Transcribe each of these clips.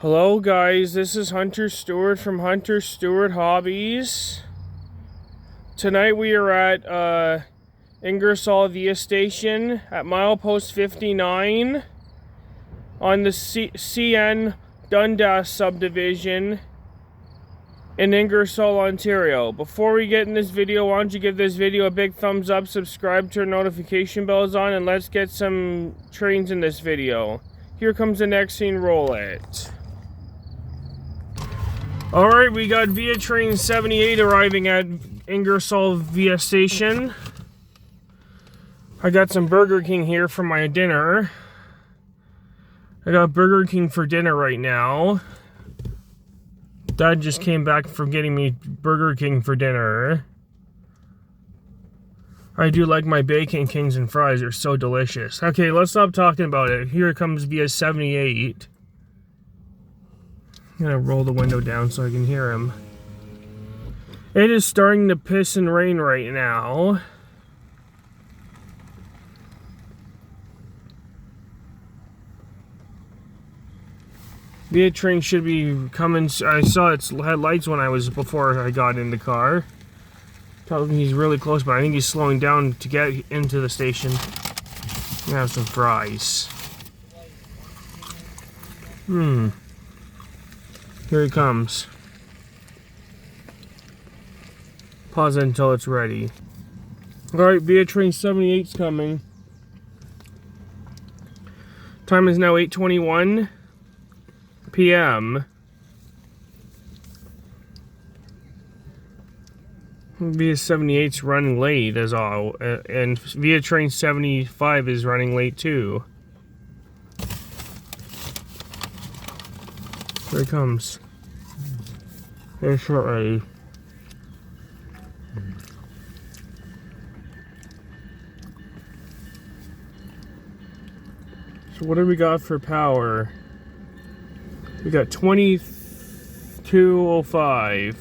Hello guys, this is Hunter Stewart from Hunter Stewart Hobbies. Tonight we are at Ingersoll via station at Milepost 59 on the CN Dundas Subdivision in Ingersoll, Ontario. Before we get in this video, why don't you give this video a big thumbs up, subscribe, turn notification bells on, and let's get some trains in this video. Here comes the next scene, roll it. Alright, we got via train 78 arriving at Ingersoll via station. I got some Burger King here for my dinner. I got Burger King for dinner right now. Dad just came back from getting me Burger King for dinner. I do like my Bacon Kings and fries, they're so delicious. Okay, let's stop talking about it. Here it comes via 78. I'm gonna roll the window down so I can hear him. It is starting to piss and rain right now. The train should be coming. I saw its headlights before I got in the car. Tells me he's really close, but I think he's slowing down to get into the station. I'm gonna have some fries. Here he comes. Pause it until it's ready. Alright, via train 78's coming. Time is now 8:21 p.m. Via 78's running late as all, and via train 75 is running late too. Here it comes. There's short ready. So what do we got for power? We got 2205.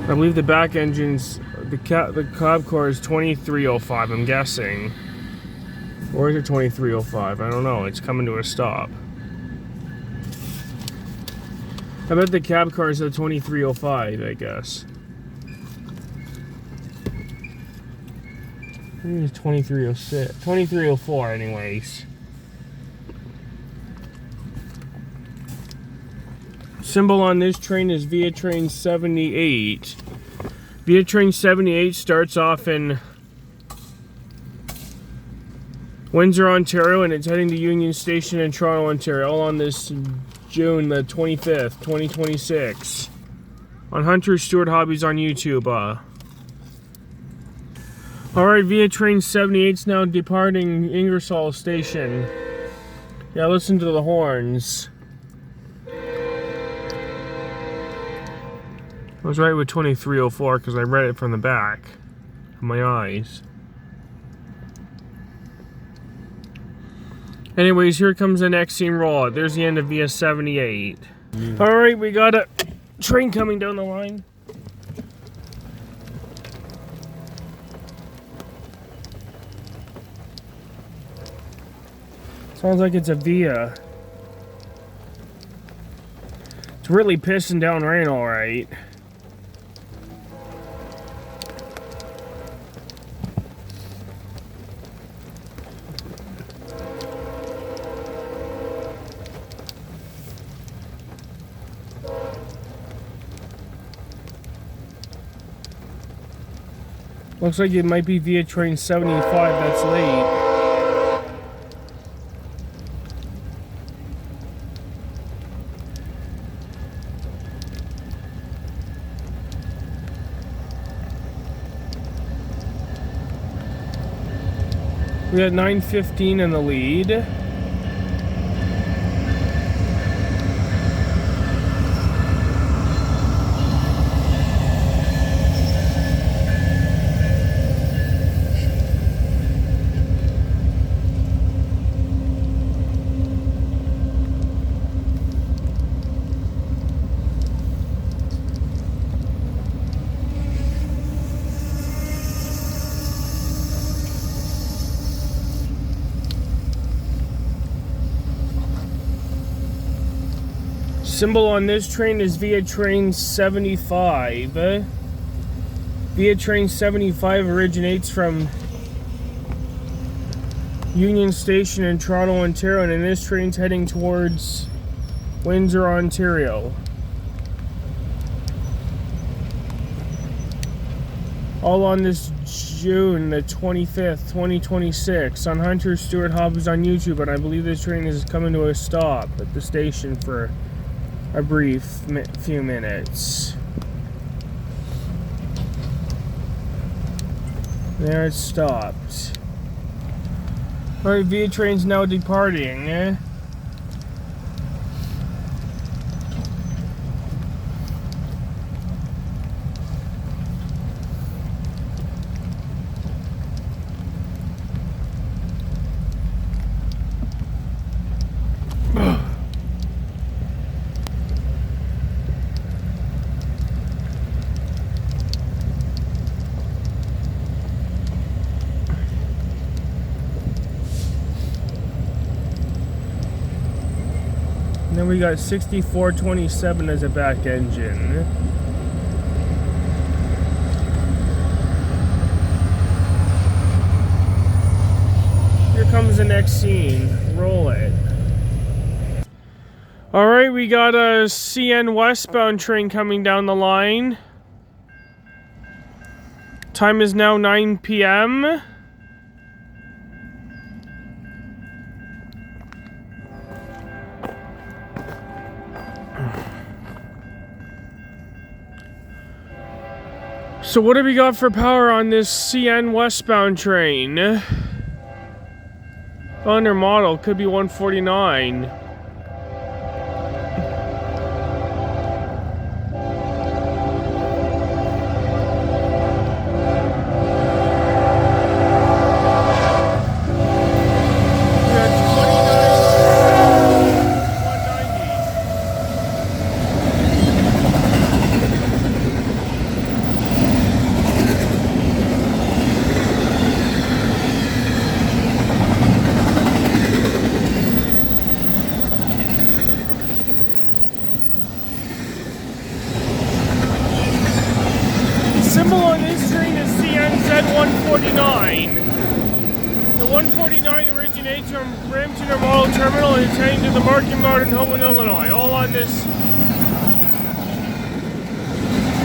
I believe the back engine's, the cab car is 2305, I'm guessing. Or is it 2305? I don't know, it's coming to a stop. I bet the cab car is at 2305, I guess. I think it's 2306, 2304 anyways. Symbol on this train is via train 78. Via train 78 starts off in Windsor, Ontario, and it's heading to Union Station in Toronto, Ontario, all on this June the 25th, 2026. On Hunter Stewart Hobbies on YouTube. Alright, via train 78's now departing Ingersoll Station. Yeah, listen to the horns. I was right with 2304 because I read it from the back of my eyes. Anyways, here comes the next scene, roll. There's the end of via 78. Alright, we got a train coming down the line. Sounds like it's a via. It's really pissing down rain, alright. Looks like it might be via train 75 that's late. We got 9:15 in the lead. Symbol on this train is via train 75. Via train 75 originates from Union Station in Toronto, Ontario, and this train's heading towards Windsor, Ontario. All on this June the 25th, 2026 on Hunter Stewart Hobbies on YouTube, and I believe this train is coming to a stop at the station for a brief few minutes. There it stopped. Alright, via train's now departing. And then we got 6427 as a back engine. Here comes the next scene. Roll it. Alright, we got a CN westbound train coming down the line. Time is now 9 p.m. So what have we got for power on this CN westbound train? Under model, could be 149. Symbol on this train is CNZ149. The 149 originates from Brampton or Model Terminal and is heading to the Market Yard in Homewood, Illinois. All on this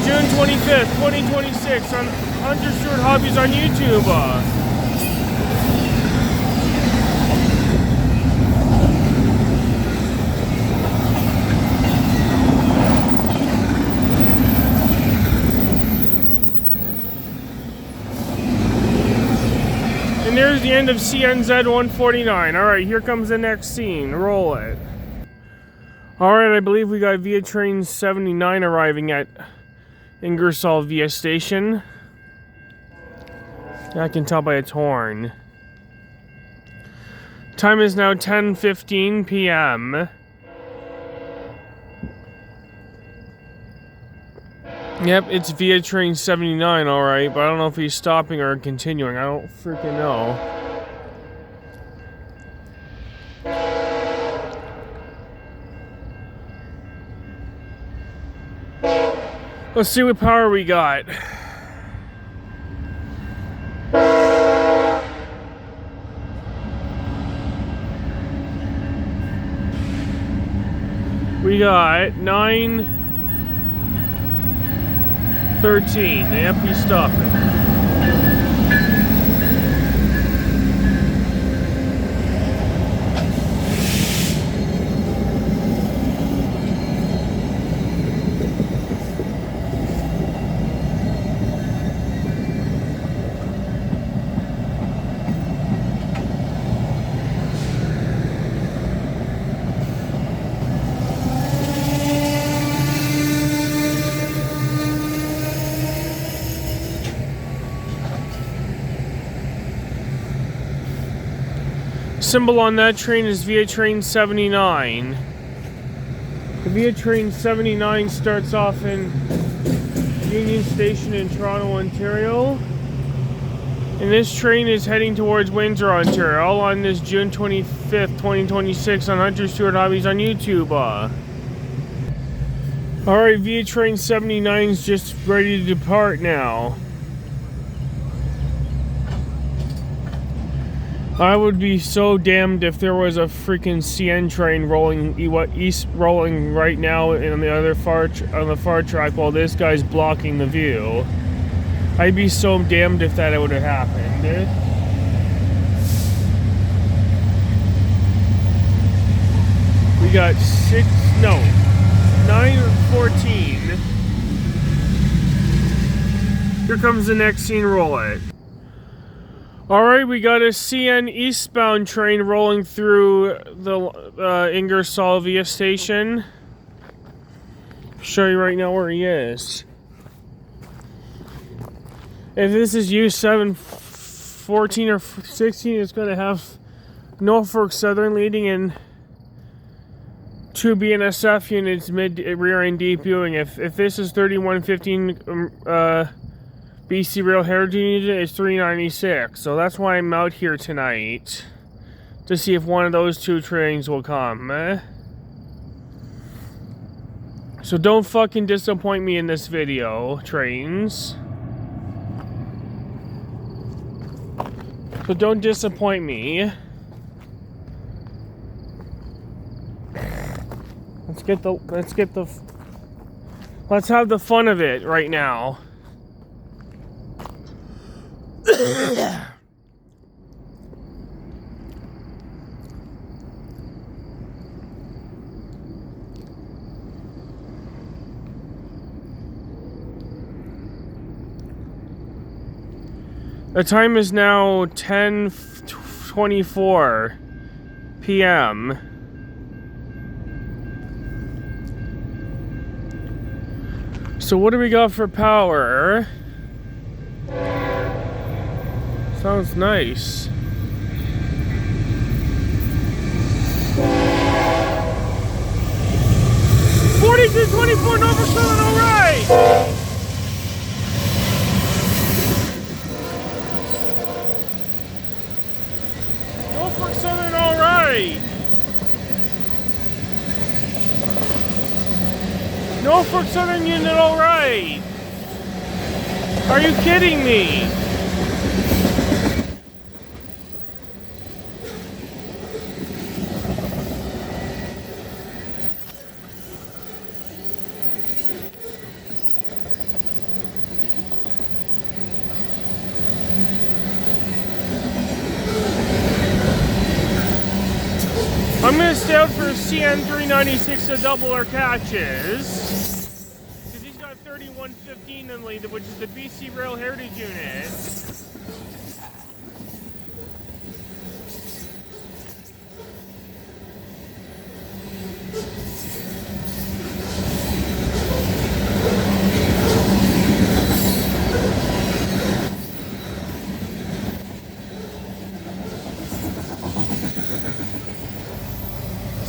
June 25th, 2026 on Hunter Stewart Hobbies on YouTube. And there's the end of CNZ 149. Alright, here comes the next scene. Roll it. Alright, I believe we got via train 79 arriving at Ingersoll via station. I can tell by its horn. Time is now 10:15 p.m. Yep, it's via train 79, alright, but I don't know if he's stopping or continuing. I don't freaking know. Let's see what power we got. We got 9:13. Yep, he's stopping. Symbol on that train is via train 79. The via train 79 starts off in Union Station in Toronto, Ontario. And this train is heading towards Windsor, Ontario. All on this June 25th, 2026 on Hunter Stewart Hobbies on YouTube. Alright, via train 79 is just ready to depart now. I would be so damned if there was a freaking CN train rolling east, rolling right now on the other on the far track while this guy's blocking the view. I'd be so damned if that would have happened. We got 9:14. Here comes the next scene, roll it. Alright, we got a CN eastbound train rolling through the Ingersoll via station. Show you right now where he is. If this is U714 or 16, it's going to have Norfolk Southern leading in 2 BNSF units mid rear end debuting. If this is 3115 BC Rail Heritage Unit, it's 396. So that's why I'm out here tonight, to see if one of those two trains will come. So don't fucking disappoint me in this video, trains. So don't disappoint me. Let's have the fun of it right now. The time is now 10:24 p.m. So what do we got for power? Sounds nice. $42.24 Norfolk Southern, all right. Norfolk Southern, all right. Norfolk Southern unit, all right. Are you kidding me? I'm going to stay out for CN 396 to double our catches. Because he's got 3115 in lead, which is the BC Rail Heritage Unit.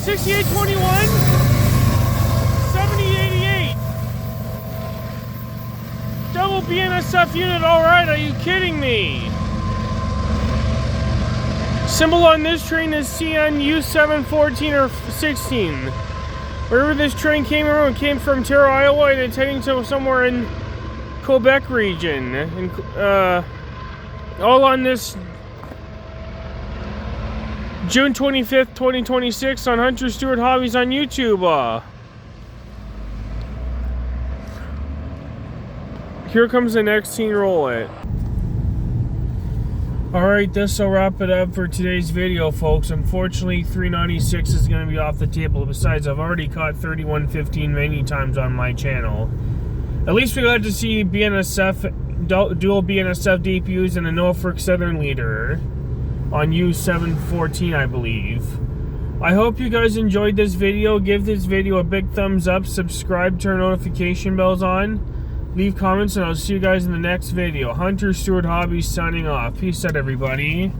$68.21, $70.88. Double BNSF unit, all right. Are you kidding me? Symbol on this train is CN U714 or 16. Wherever this train came from, it came from Terra, Iowa, and it's heading to somewhere in Quebec region. And all on this June 25th, 2026 on Hunter Stewart Hobbies on YouTube. Here comes the next scene, roll it. Alright, this will wrap it up for today's video, folks. Unfortunately, 396 is going to be off the table. Besides, I've already caught 3115 many times on my channel. At least we got to see BNSF, dual BNSF DPUs and a Norfolk Southern leader on U714, I believe. I hope you guys enjoyed this video. Give this video a big thumbs up, subscribe, turn notification bells on, leave comments, and I'll see you guys in the next video. Hunter Stewart Hobbies signing off. Peace out, everybody.